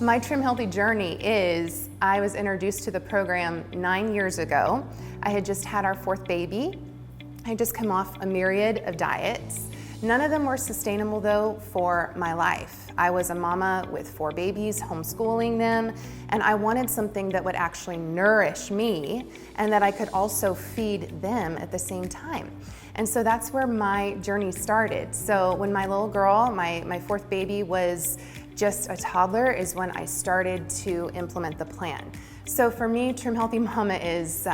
My Trim Healthy journey is, I was introduced to the program 9 years ago. I had just had our fourth baby. I had just come off a myriad of diets. None of them were sustainable though for my life. I was a mama with 4 babies, homeschooling them, and I wanted something that would actually nourish me and that I could also feed them at the same time. And so that's where my journey started. So when my little girl, my fourth baby, was just a toddler is when I started to implement the plan. So for me, Trim Healthy Mama is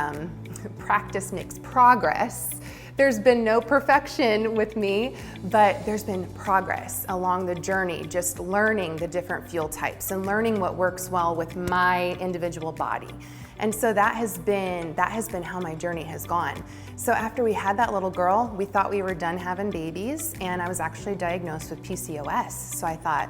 practice makes progress. There's been no perfection with me, but there's been progress along the journey, just learning the different fuel types and learning what works well with my individual body. And so that has been how my journey has gone. So after we had that little girl, we thought we were done having babies, and I was actually diagnosed with PCOS. So I thought,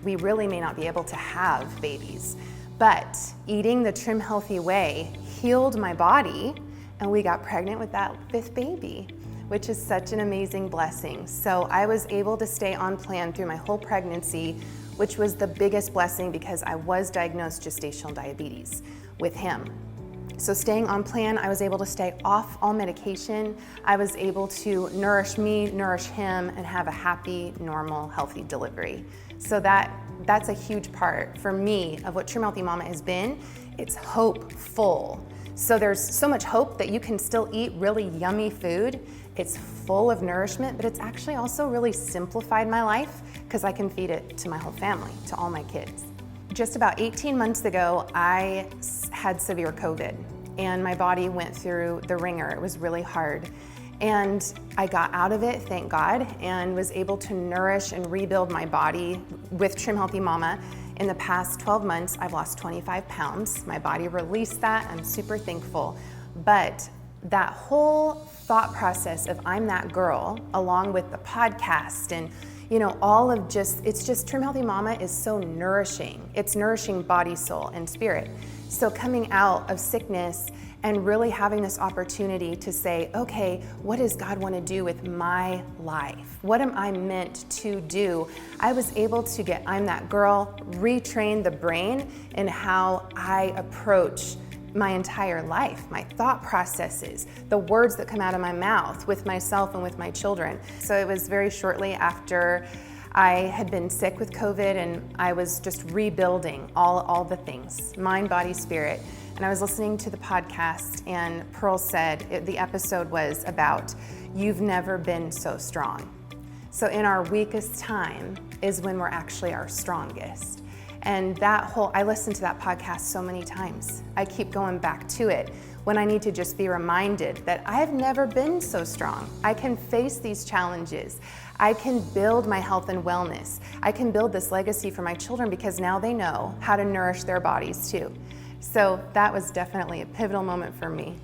we really may not be able to have babies. But eating the Trim Healthy way healed my body, and we got pregnant with that 5th baby, which is such an amazing blessing. So I was able to stay on plan through my whole pregnancy, which was the biggest blessing because I was diagnosed gestational diabetes with him. So staying on plan, I was able to stay off all medication. I was able to nourish me, nourish him, and have a happy, normal, healthy delivery. So that's a huge part for me of what Trim Healthy Mama has been. It's hopeful. So there's so much hope that you can still eat really yummy food. It's full of nourishment, but it's actually also really simplified my life because I can feed it to my whole family, to all my kids. Just about 18 months ago, I had severe COVID and my body went through the ringer. It was really hard. And I got out of it, thank God, and was able to nourish and rebuild my body with Trim Healthy Mama. In the past 12 months, I've lost 25 pounds. My body released that. I'm super thankful. But that whole thought process of I'm that girl, along with the podcast and it's just Trim Healthy Mama is so nourishing. It's nourishing body, soul, and spirit. So coming out of sickness and really having this opportunity to say, okay, what does God want to do with my life? What am I meant to do? I was able to get I'm that girl, retrain the brain in how I approach my entire life, my thought processes, the words that come out of my mouth with myself and with my children. So it was very shortly after I had been sick with COVID and I was just rebuilding all the things, mind, body, spirit. And I was listening to the podcast and Pearl said, the episode was about, you've never been so strong. So in our weakest time is when we're actually our strongest. And I listened to that podcast so many times. I keep going back to it when I need to just be reminded that I've never been so strong. I can face these challenges. I can build my health and wellness. I can build this legacy for my children because now they know how to nourish their bodies too. So that was definitely a pivotal moment for me.